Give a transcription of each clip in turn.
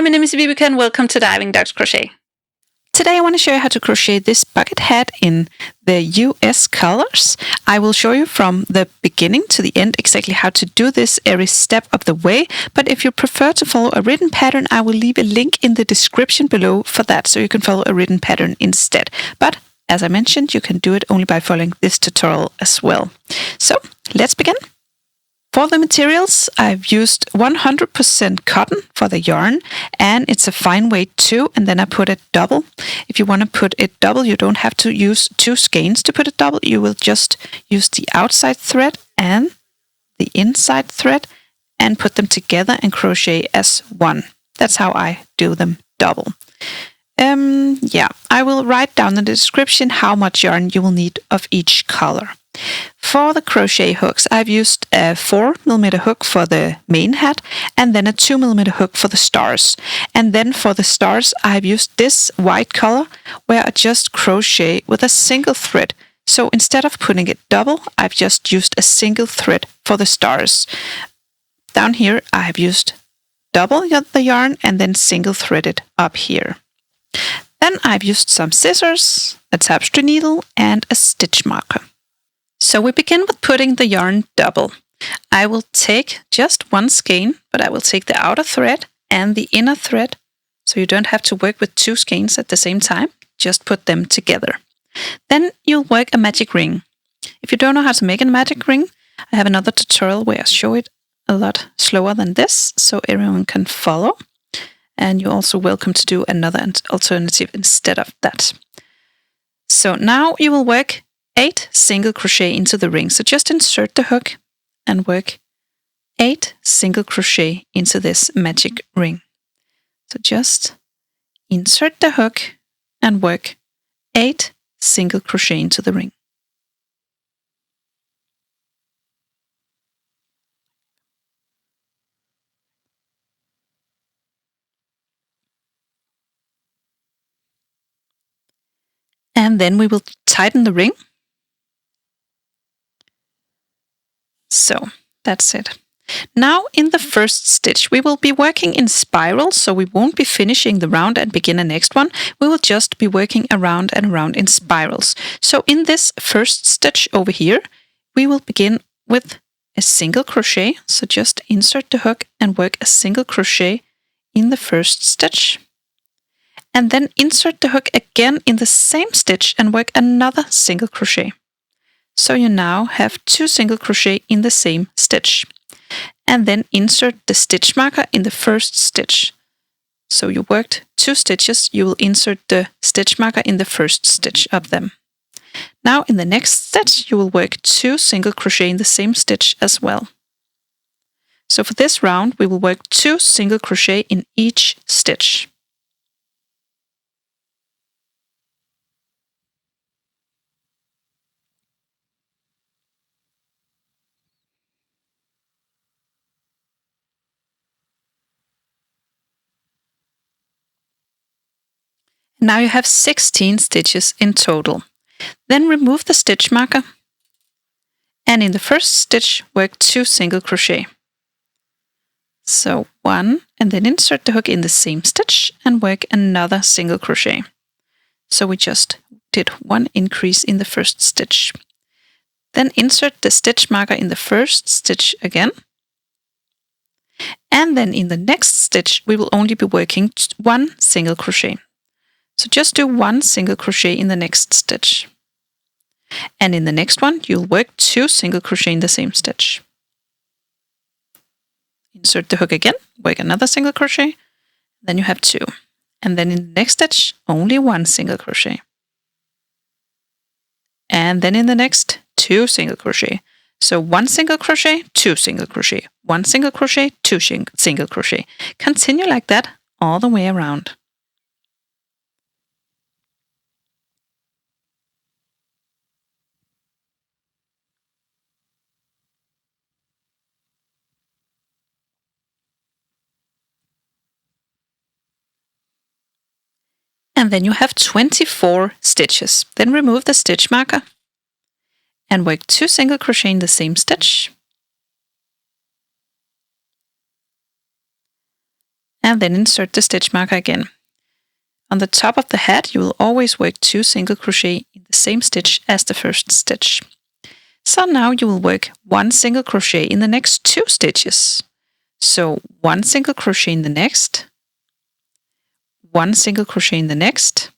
Hi, my name is Vibeke and welcome to Diving Ducks Crochet. Today I want to show you how to crochet this bucket hat in the US colors. I will show you from the beginning to the end exactly how to do this every step of the way, but if you prefer to follow a written pattern, I will leave a link in the description below for that so you can follow a written pattern instead. But as I mentioned, you can do it only by following this tutorial as well. So let's begin. For the materials, I've used 100% cotton for the yarn, and it's a fine weight too, and then I put it double. If you want to put it double, you don't have to use two skeins to put it double. You will just use the outside thread and the inside thread and put them together and crochet as one. That's how I do them double. I will write down in the description how much yarn you will need of each color. For the crochet hooks, I've used a 4mm hook for the main hat and then a 2mm hook for the stars. And then for the stars, I've used this white color where I just crochet with a single thread. So instead of putting it double, I've just used a single thread for the stars. Down here, I've used double the yarn and then single threaded up here. Then I've used some scissors, a tapestry needle, and a stitch marker. So we begin with putting the yarn double. I will take just one skein, but I will take the outer thread and the inner thread, so you don't have to work with two skeins at the same time, just put them together. Then you'll work a magic ring. If you don't know how to make a magic ring, I have another tutorial where I show it a lot slower than this, so everyone can follow. And you're also welcome to do another alternative instead of that. So now you will work 8 single crochet into the ring. So just insert the hook and work 8 single crochet into this magic ring. So just insert the hook and work 8 single crochet into the ring. And then we will tighten the ring. So that's it. Now in the first stitch, we will be working in spirals, so we won't be finishing the round and begin the next one. We will just be working around and around in spirals. So in this first stitch over here, we will begin with a single crochet. So just insert the hook and work a single crochet in the first stitch. And then insert the hook again in the same stitch and work another single crochet. So you now have 2 single crochet in the same stitch. And then insert the stitch marker in the first stitch. So you worked 2 stitches, you will insert the stitch marker in the first stitch of them. Now in the next stitch, you will work 2 single crochet in the same stitch as well. So for this round, we will work 2 single crochet in each stitch. Now you have 16 stitches in total. Then remove the stitch marker and in the first stitch work 2 single crochet. So 1 and then insert the hook in the same stitch and work another single crochet. So we just did 1 increase in the first stitch. Then insert the stitch marker in the first stitch again. And then in the next stitch we will only be working 1 single crochet. So just do 1 single crochet in the next stitch. And in the next one, you'll work 2 single crochet in the same stitch. Insert the hook again, work another single crochet, then you have 2. And then in the next stitch, only 1 single crochet. And then in the next, 2 single crochet. So 1 single crochet, 2 single crochet, 1 single crochet, 2 single crochet. Continue like that all the way around. And then you have 24 stitches. Then remove the stitch marker and work 2 single crochet in the same stitch. and then insert the stitch marker again. On the top of the hat, you will always work 2 single crochet in the same stitch as the first stitch. So now you will work 1 single crochet in the next 2 stitches. So 1 single crochet in the next, 1 single crochet in the next,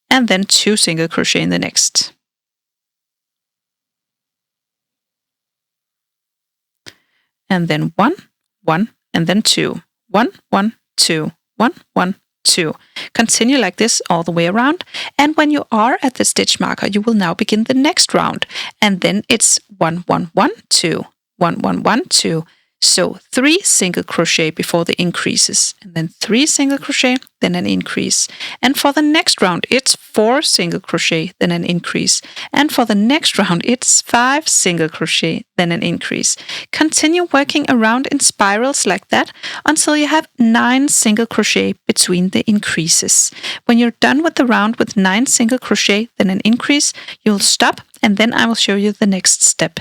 and then 2 single crochet in the next. And then 1, 1, and then 2. 1, 1, 2, 1, 1, 2. Continue like this all the way around. And when you are at the stitch marker, you will now begin the next round. And then it's 1, 1, 1, 2, 1, 1, 1, 2. So 3 single crochet before the increases, and then 3 single crochet, then an increase. And for the next round, it's 4 single crochet, then an increase. And for the next round, it's 5 single crochet, then an increase. Continue working around in spirals like that until you have 9 single crochet between the increases. When you're done with the round with 9 single crochet, then an increase, you'll stop, and then I will show you the next step.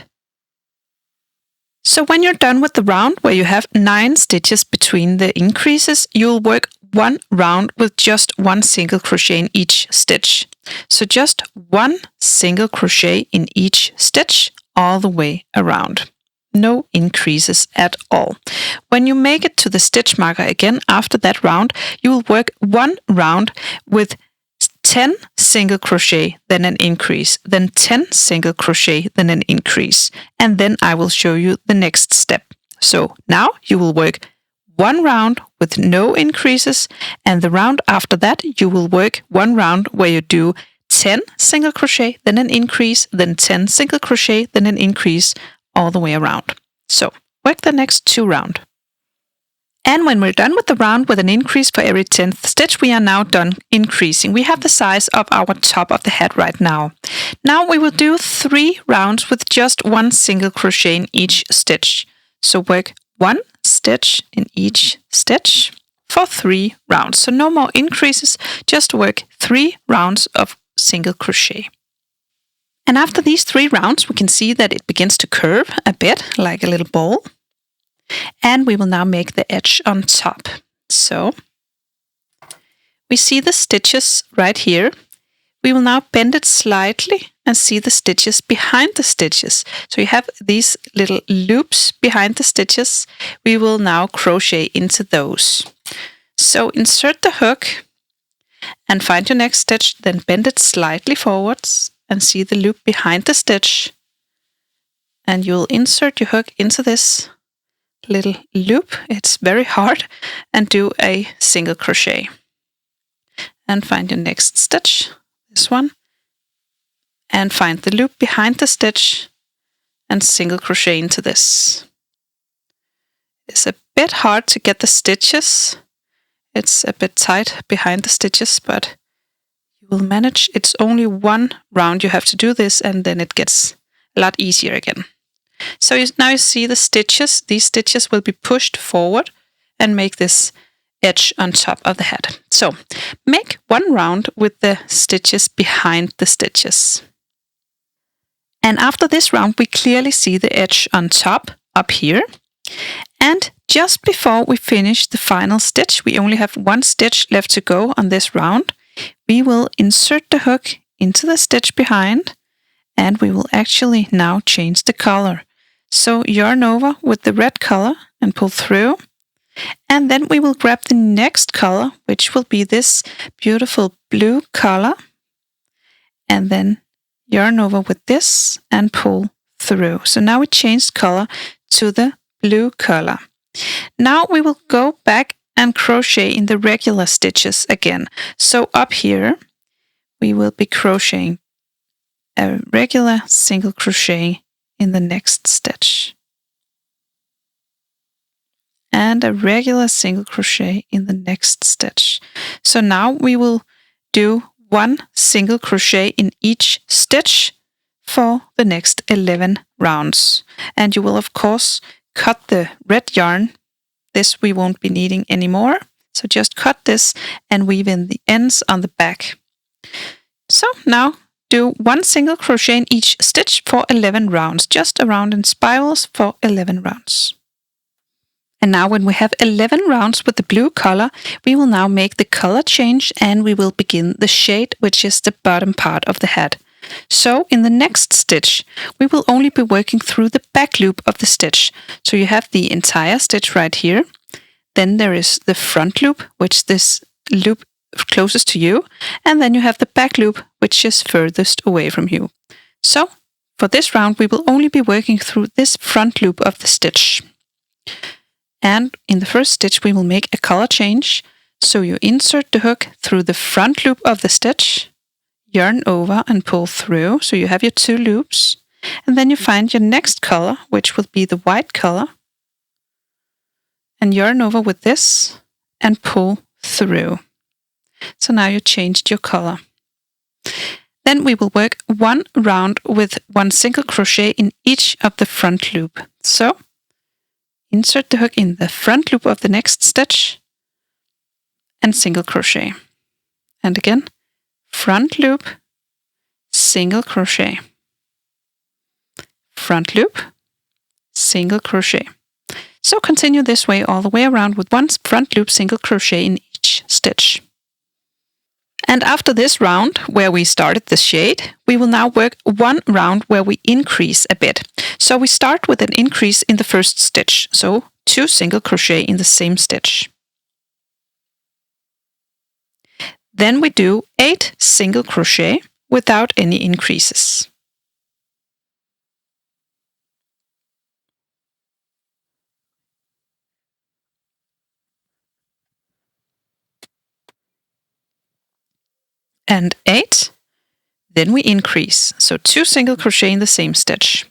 So when you're done with the round where you have 9 stitches between the increases, you'll work 1 round with just 1 single crochet in each stitch. So just 1 single crochet in each stitch all the way around. No increases at all. When you make it to the stitch marker again after that round, you will work 1 round with 10 single crochet, then an increase, then 10 single crochet, then an increase, and then I will show you the next step. So now you will work 1 round with no increases, and the round after that you will work 1 round where you do 10 single crochet, then an increase, then 10 single crochet, then an increase all the way around. So work the next 2 rounds. And when we're done with the round with an increase for every 10th stitch, we are now done increasing. We have the size of our top of the hat right now. Now we will do 3 rounds with just 1 single crochet in each stitch. So work 1 stitch in each stitch for 3 rounds. So no more increases, just work 3 rounds of single crochet. And after these 3 rounds, we can see that it begins to curve a bit like a little ball. And we will now make the edge on top. So we see the stitches right here. We will now bend it slightly and see the stitches behind the stitches. So you have these little loops behind the stitches. We will now crochet into those. So insert the hook and find your next stitch, then bend it slightly forwards and see the loop behind the stitch. And you'll insert your hook into this little loop, it's very hard, and do a single crochet. And find your next stitch, this one, and find the loop behind the stitch and single crochet into this. It's a bit hard to get the stitches. It's a bit tight behind the stitches, but you will manage. It's only 1 round you have to do this, and then it gets a lot easier again. So now you see the stitches. These stitches will be pushed forward and make this edge on top of the hat. So make 1 round with the stitches behind the stitches. And after this round, we clearly see the edge on top up here. And just before we finish the final stitch, we only have 1 stitch left to go on this round. We will insert the hook into the stitch behind, and we will actually now change the color. So yarn over with the red color and pull through. And then we will grab the next color, which will be this beautiful blue color. And then yarn over with this and pull through. So now we changed color to the blue color. Now we will go back and crochet in the regular stitches again. So up here, we will be crocheting a regular single crochet in the next stitch. And a regular single crochet in the next stitch. So now we will do 1 single crochet in each stitch for the next 11 rounds. And you will of course cut the red yarn. This we won't be needing anymore. So just cut this and weave in the ends on the back. So now do 1 single crochet in each stitch for 11 rounds, just around in spirals for 11 rounds. And now when we have 11 rounds with the blue color, we will now make the color change and we will begin the shade, which is the bottom part of the hat. So in the next stitch, we will only be working through the back loop of the stitch. So you have the entire stitch right here. Then there is the front loop, which this loop closest to you. And then you have the back loop, which is furthest away from you. So for this round, we will only be working through this front loop of the stitch. And in the first stitch, we will make a color change. So you insert the hook through the front loop of the stitch, yarn over and pull through. So you have your 2 loops. And then you find your next color, which will be the white color. And yarn over with this and pull through. So now you changed your color. Then we will work 1 round with 1 single crochet in each of the front loop. So insert the hook in the front loop of the next stitch and single crochet. And again, front loop, single crochet, front loop, single crochet. So continue this way all the way around with 1 front loop single crochet in each stitch. And after this round, where we started the shade, we will now work 1 round where we increase a bit. So we start with an increase in the first stitch, so 2 single crochet in the same stitch. Then we do 8 single crochet without any increases. And 8. Then we increase, so 2 single crochet in the same stitch.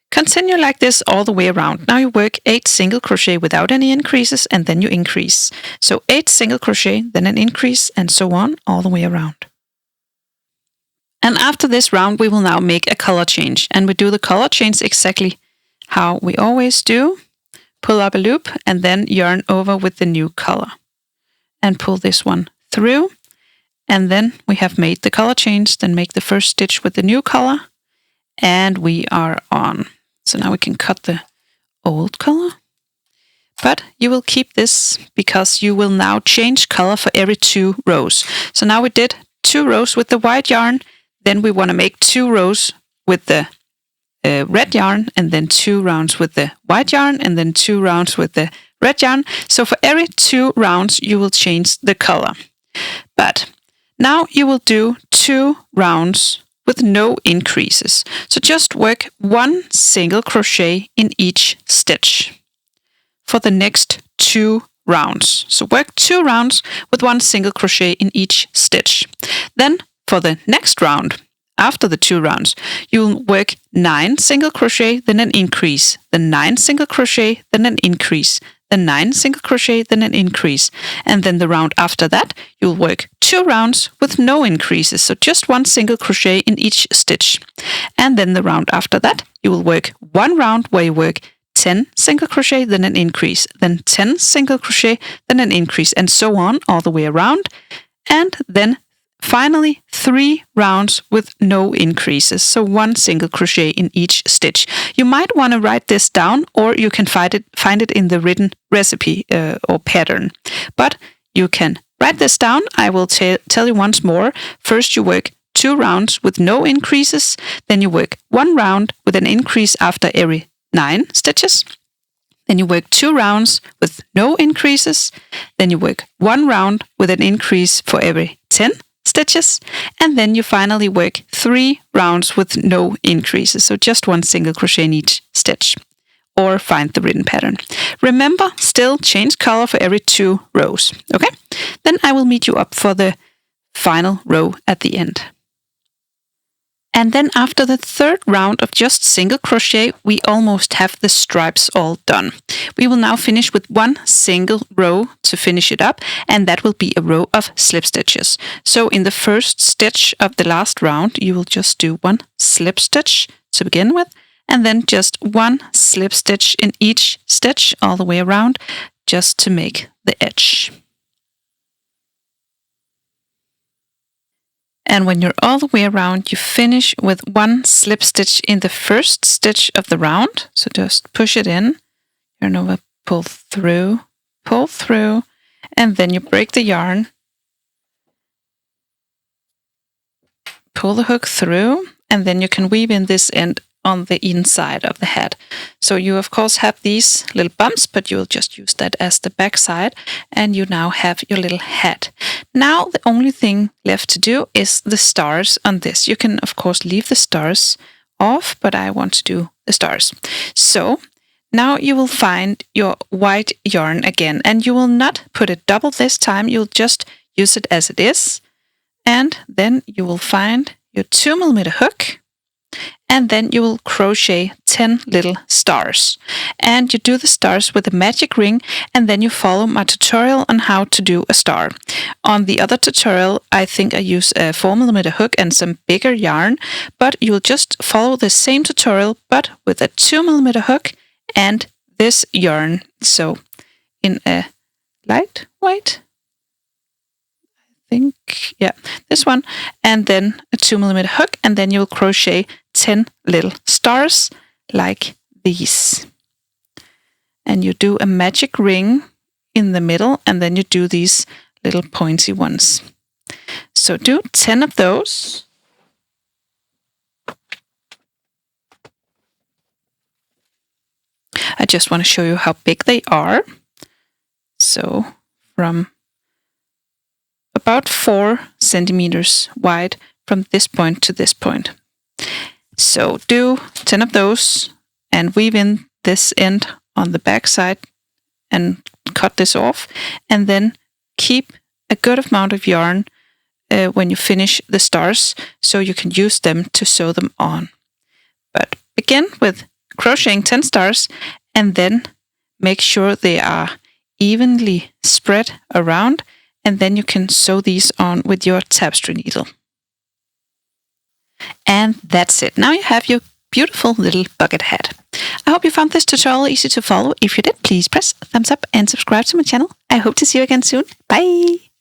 Continue like this all the way around. Now you work 8 single crochet without any increases and then you increase. So 8 single crochet, then an increase, and so on all the way around. And after this round, we will now make a color change. And we do the color change exactly how we always do. Pull up a loop and then yarn over with the new color. And pull this one through. And then we have made the color change, then make the first stitch with the new color, and we are on. So now we can cut the old color. But you will keep this because you will now change color for every 2 rows. So now we did 2 rows with the white yarn, then we want to make 2 rows with the red yarn, and then 2 rounds with the white yarn, and then 2 rounds with the red yarn. So for every 2 rounds, you will change the color. But now you will do 2 rounds with no increases. So just work 1 single crochet in each stitch for the next 2 rounds. So work 2 rounds with 1 single crochet in each stitch. Then for the next round, after the 2 rounds, you'll work 9 single crochet, then an increase, then 9 single crochet, then an increase, then 9 single crochet, then an increase. And then the round after that, you'll work 2 rounds with no increases, so just 1 single crochet in each stitch. And then the round after that, you will work 1 round where you work 10 single crochet, then an increase, then 10 single crochet, then an increase, and so on all the way around. And then finally 3 rounds with no increases, so 1 single crochet in each stitch. You might want to write this down, or you can find it in the written recipe or pattern. But you can write this down. I will tell you once more. First you work 2 rounds with no increases, then you work 1 round with an increase after every 9 stitches. Then you work 2 rounds with no increases, then you work 1 round with an increase for every 10 stitches, and then you finally work 3 rounds with no increases, so just 1 single crochet in each stitch, or find the written pattern. Remember, still change color for every 2 rows, okay? Then I will meet you up for the final row at the end. And then after the 3rd round of just single crochet, we almost have the stripes all done. We will now finish with 1 single row to finish it up, and that will be a row of slip stitches. So in the first stitch of the last round, you will just do 1 slip stitch to begin with, and then just 1 slip stitch in each stitch all the way around, just to make the edge. And when you're all the way around, you finish with 1 slip stitch in the first stitch of the round. So just push it in, yarn over, pull through, and then you break the yarn, pull the hook through, and then you can weave in this end on the inside of the hat. So you of course have these little bumps, but you'll just use that as the back side, and you now have your little hat. Now the only thing left to do is the stars on this. You can of course leave the stars off, but I want to do the stars. So now you will find your white yarn again, and you will not put it double this time, you'll just use it as it is. And then you will find your 2mm hook, and then you will crochet 10 little stars. And you do the stars with a magic ring, and then you follow my tutorial on how to do a star. On the other tutorial, I think I use a 4mm hook and some bigger yarn, but you'll just follow the same tutorial, but with a 2mm hook and this yarn. So in a light white, yeah, this one, and then a 2mm hook, and then you'll crochet 10 little stars like these. And you do a magic ring in the middle, and then you do these little pointy ones. So do 10 of those. I just want to show you how big they are. So from about 4 centimeters wide from this point to this point. So do 10 of those and weave in this end on the back side and cut this off, and then keep a good amount of yarn when you finish the stars, so you can use them to sew them on. But begin with crocheting 10 stars, and then make sure they are evenly spread around, and then you can sew these on with your tapestry needle. And that's it. Now you have your beautiful little bucket hat. I hope you found this tutorial easy to follow. If you did, please press thumbs up and subscribe to my channel. I hope to see you again soon. Bye!